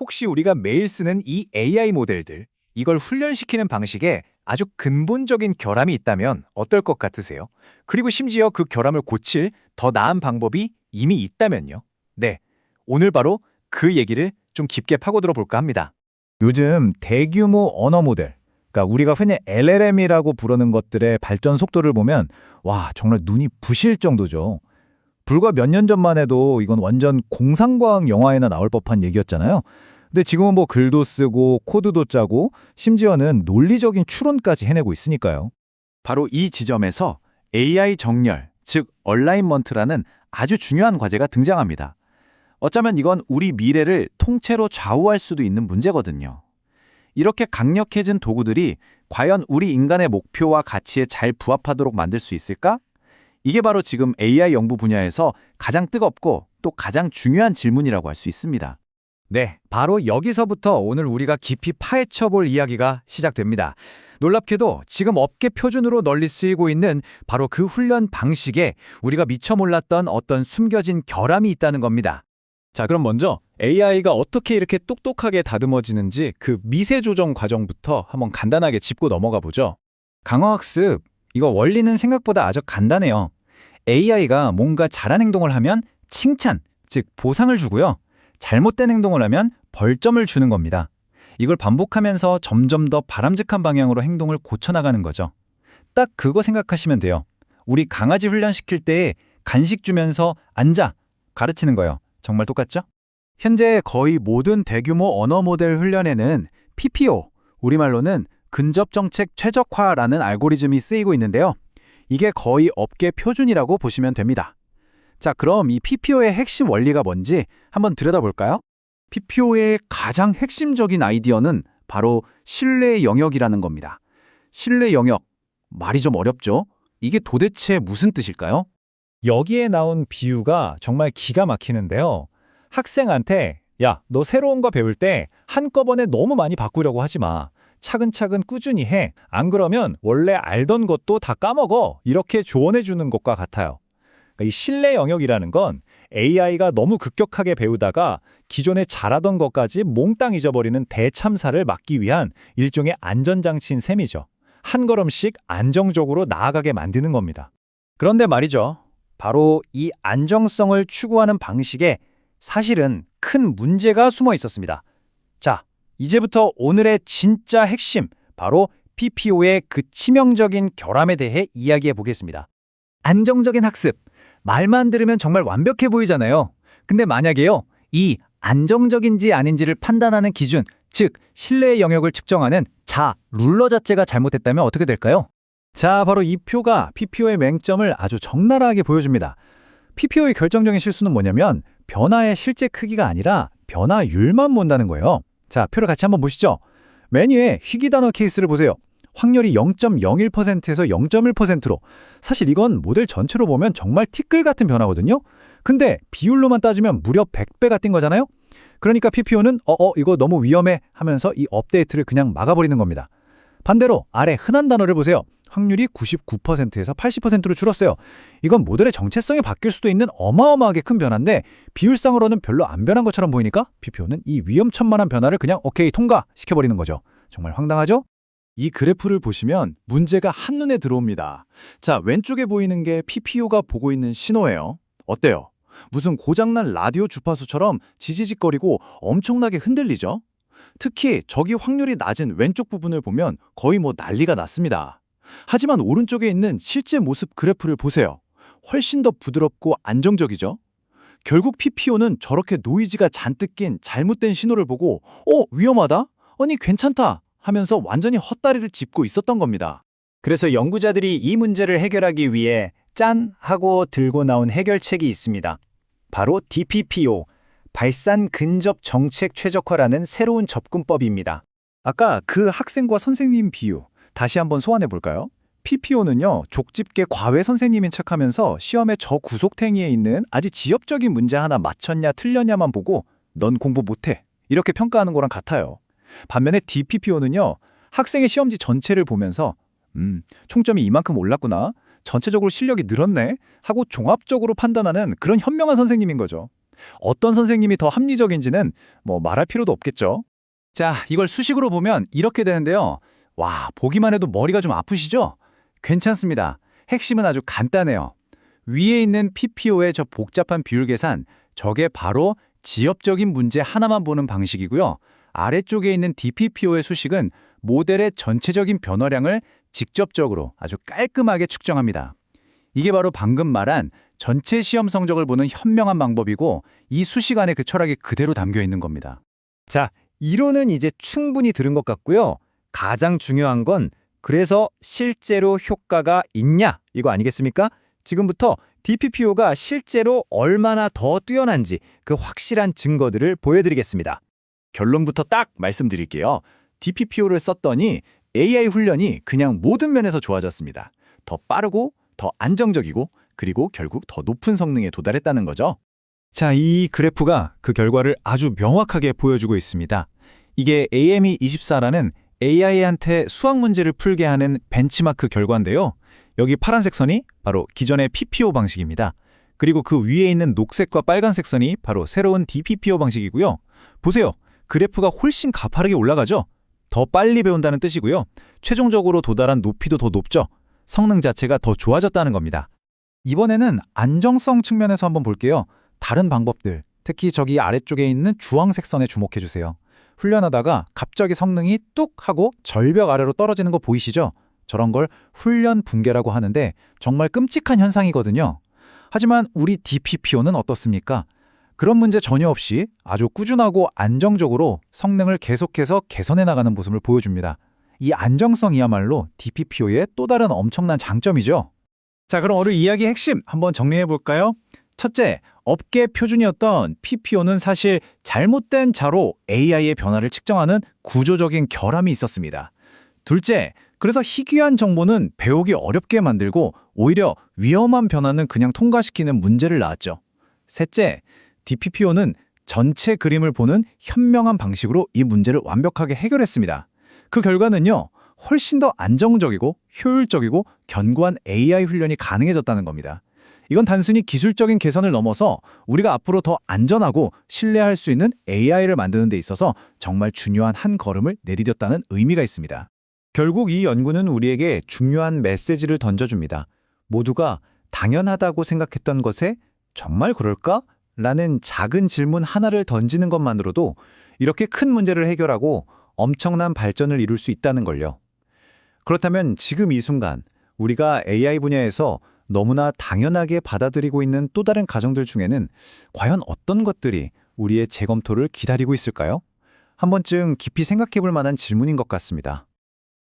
혹시 우리가 매일 쓰는 이 AI 모델들, 이걸 훈련시키는 방식에 아주 근본적인 결함이 있다면 어떨 것 같으세요? 그리고 심지어 그 결함을 고칠 더 나은 방법이 이미 있다면요? 네, 오늘 바로 그 얘기를 좀 깊게 파고들어 볼까 합니다. 요즘 대규모 언어 모델, 그러니까 우리가 흔히 LLM이라고 부르는 것들의 발전 속도를 보면 와, 정말 눈이 부실 정도죠. 불과 몇 년 전만 해도 이건 완전 공상과학 영화에나 나올 법한 얘기였잖아요. 근데 지금은 뭐 글도 쓰고 코드도 짜고 심지어는 논리적인 추론까지 해내고 있으니까요. 바로 이 지점에서 AI 정렬, 즉 얼라인먼트라는 아주 중요한 과제가 등장합니다. 어쩌면 이건 우리 미래를 통째로 좌우할 수도 있는 문제거든요. 이렇게 강력해진 도구들이 과연 우리 인간의 목표와 가치에 잘 부합하도록 만들 수 있을까? 이게 바로 지금 AI 연구 분야에서 가장 뜨겁고 또 가장 중요한 질문이라고 할 수 있습니다. 네, 바로 여기서부터 오늘 우리가 깊이 파헤쳐 볼 이야기가 시작됩니다. 놀랍게도 지금 업계 표준으로 널리 쓰이고 있는 바로 그 훈련 방식에 우리가 미처 몰랐던 어떤 숨겨진 결함이 있다는 겁니다. 자, 그럼 먼저 AI가 어떻게 이렇게 똑똑하게 다듬어지는지 그 미세 조정 과정부터 한번 간단하게 짚고 넘어가 보죠. 강화학습, 이거 원리는 생각보다 아주 간단해요. AI가 뭔가 잘한 행동을 하면 칭찬, 즉 보상을 주고요. 잘못된 행동을 하면 벌점을 주는 겁니다. 이걸 반복하면서 점점 더 바람직한 방향으로 행동을 고쳐나가는 거죠. 딱 그거 생각하시면 돼요. 우리 강아지 훈련시킬 때 간식 주면서 앉아 가르치는 거예요. 정말 똑같죠? 현재 거의 모든 대규모 언어 모델 훈련에는 PPO, 우리말로는 근접정책 최적화라는 알고리즘이 쓰이고 있는데요. 이게 거의 업계 표준이라고 보시면 됩니다. 자, 그럼 이 PPO의 핵심 원리가 뭔지 한번 들여다볼까요? PPO의 가장 핵심적인 아이디어는 바로 신뢰 영역이라는 겁니다. 신뢰 영역, 말이 좀 어렵죠? 이게 도대체 무슨 뜻일까요? 여기에 나온 비유가 정말 기가 막히는데요. 학생한테 야, 너 새로운 거 배울 때 한꺼번에 너무 많이 바꾸려고 하지 마. 차근차근 꾸준히 해. 안 그러면 원래 알던 것도 다 까먹어. 이렇게 조언해 주는 것과 같아요. 그러니까 이 신뢰 영역이라는 건 AI가 너무 급격하게 배우다가 기존에 잘하던 것까지 몽땅 잊어버리는 대참사를 막기 위한 일종의 안전장치인 셈이죠. 한 걸음씩 안정적으로 나아가게 만드는 겁니다. 그런데 말이죠. 바로 이 안정성을 추구하는 방식에 사실은 큰 문제가 숨어 있었습니다. 자, 이제부터 오늘의 진짜 핵심, 바로 PPO의 그 치명적인 결함에 대해 이야기해 보겠습니다. 안정적인 학습. 말만 들으면 정말 완벽해 보이잖아요. 근데 만약에요, 이 안정적인지 아닌지를 판단하는 기준, 즉 신뢰의 영역을 측정하는 룰러 자체가 잘못됐다면 어떻게 될까요? 자, 바로 이 표가 PPO의 맹점을 아주 적나라하게 보여줍니다. PPO의 결정적인 실수는 뭐냐면 변화의 실제 크기가 아니라 변화율만 본다는 거예요. 자, 표를 같이 한번 보시죠. 메뉴에 희귀 단어 케이스를 보세요. 확률이 0.01%에서 0.1%로. 사실 이건 모델 전체로 보면 정말 티끌 같은 변화거든요. 근데 비율로만 따지면 무려 100배가 뛴 거잖아요. 그러니까 PPO는 이거 너무 위험해 하면서 이 업데이트를 그냥 막아버리는 겁니다. 반대로 아래 흔한 단어를 보세요. 확률이 99%에서 80%로 줄었어요. 이건 모델의 정체성이 바뀔 수도 있는 어마어마하게 큰 변화인데 비율상으로는 별로 안 변한 것처럼 보이니까 PPO는 이 위험천만한 변화를 그냥 오케이 통과시켜버리는 거죠. 정말 황당하죠? 이 그래프를 보시면 문제가 한눈에 들어옵니다. 자, 왼쪽에 보이는 게 PPO가 보고 있는 신호예요. 어때요? 무슨 고장난 라디오 주파수처럼 지지직거리고 엄청나게 흔들리죠? 특히 저기 확률이 낮은 왼쪽 부분을 보면 거의 뭐 난리가 났습니다. 하지만 오른쪽에 있는 실제 모습 그래프를 보세요. 훨씬 더 부드럽고 안정적이죠? 결국 PPO는 저렇게 노이즈가 잔뜩 낀 잘못된 신호를 보고 위험하다? 아니 괜찮다 하면서 완전히 헛다리를 짚고 있었던 겁니다. 그래서 연구자들이 이 문제를 해결하기 위해 짠! 하고 들고 나온 해결책이 있습니다. 바로 DPPO, 발산 근접 정책 최적화라는 새로운 접근법입니다. 아까 그 학생과 선생님 비유, 다시 한번 소환해 볼까요? PPO는요, 족집게 과외 선생님인 척하면서 시험에 저 구석탱이에 있는 아주 지엽적인 문제 하나 맞췄냐 틀렸냐만 보고 넌 공부 못해 이렇게 평가하는 거랑 같아요. 반면에 DPPO는요, 학생의 시험지 전체를 보면서 총점이 이만큼 올랐구나, 전체적으로 실력이 늘었네 하고 종합적으로 판단하는 그런 현명한 선생님인 거죠. 어떤 선생님이 더 합리적인지는 뭐 말할 필요도 없겠죠. 자, 이걸 수식으로 보면 이렇게 되는데요. 와, 보기만 해도 머리가 좀 아프시죠? 괜찮습니다. 핵심은 아주 간단해요. 위에 있는 PPO의 저 복잡한 비율 계산, 저게 바로 지엽적인 문제 하나만 보는 방식이고요. 아래쪽에 있는 DPPO의 수식은 모델의 전체적인 변화량을 직접적으로 아주 깔끔하게 측정합니다. 이게 바로 방금 말한 전체 시험 성적을 보는 현명한 방법이고 이 수식 안에 그 철학이 그대로 담겨 있는 겁니다. 자, 이론은 이제 충분히 들은 것 같고요. 가장 중요한 건 그래서 실제로 효과가 있냐 이거 아니겠습니까? 지금부터 DPPO가 실제로 얼마나 더 뛰어난지 그 확실한 증거들을 보여드리겠습니다. 결론부터 딱 말씀드릴게요. DPPO를 썼더니 AI 훈련이 그냥 모든 면에서 좋아졌습니다. 더 빠르고 더 안정적이고 그리고 결국 더 높은 성능에 도달했다는 거죠. 자, 이 그래프가 그 결과를 아주 명확하게 보여주고 있습니다. 이게 AME24라는 AI한테 수학 문제를 풀게 하는 벤치마크 결과인데요. 여기 파란색 선이 바로 기존의 PPO 방식입니다. 그리고 그 위에 있는 녹색과 빨간색 선이 바로 새로운 DPPO 방식이고요. 보세요. 그래프가 훨씬 가파르게 올라가죠? 더 빨리 배운다는 뜻이고요. 최종적으로 도달한 높이도 더 높죠? 성능 자체가 더 좋아졌다는 겁니다. 이번에는 안정성 측면에서 한번 볼게요. 다른 방법들, 특히 저기 아래쪽에 있는 주황색 선에 주목해 주세요. 훈련하다가 갑자기 성능이 뚝 하고 절벽 아래로 떨어지는 거 보이시죠? 저런 걸 훈련 붕괴라고 하는데 정말 끔찍한 현상이거든요. 하지만 우리 DPPO는 어떻습니까? 그런 문제 전혀 없이 아주 꾸준하고 안정적으로 성능을 계속해서 개선해 나가는 모습을 보여줍니다. 이 안정성이야말로 DPPO의 또 다른 엄청난 장점이죠. 자, 그럼 오늘 이야기 핵심 한번 정리해 볼까요? 첫째, 업계 표준이었던 PPO는 사실 잘못된 자로 AI의 변화를 측정하는 구조적인 결함이 있었습니다. 둘째, 그래서 희귀한 정보는 배우기 어렵게 만들고 오히려 위험한 변화는 그냥 통과시키는 문제를 낳았죠. 셋째, DPPO는 전체 그림을 보는 현명한 방식으로 이 문제를 완벽하게 해결했습니다. 그 결과는요, 훨씬 더 안정적이고 효율적이고 견고한 AI 훈련이 가능해졌다는 겁니다. 이건 단순히 기술적인 개선을 넘어서 우리가 앞으로 더 안전하고 신뢰할 수 있는 AI를 만드는 데 있어서 정말 중요한 한 걸음을 내디뎠다는 의미가 있습니다. 결국 이 연구는 우리에게 중요한 메시지를 던져줍니다. 모두가 당연하다고 생각했던 것에 정말 그럴까? 라는 작은 질문 하나를 던지는 것만으로도 이렇게 큰 문제를 해결하고 엄청난 발전을 이룰 수 있다는 걸요. 그렇다면 지금 이 순간 우리가 AI 분야에서 너무나 당연하게 받아들이고 있는 또 다른 가정들 중에는 과연 어떤 것들이 우리의 재검토를 기다리고 있을까요? 한 번쯤 깊이 생각해 볼 만한 질문인 것 같습니다.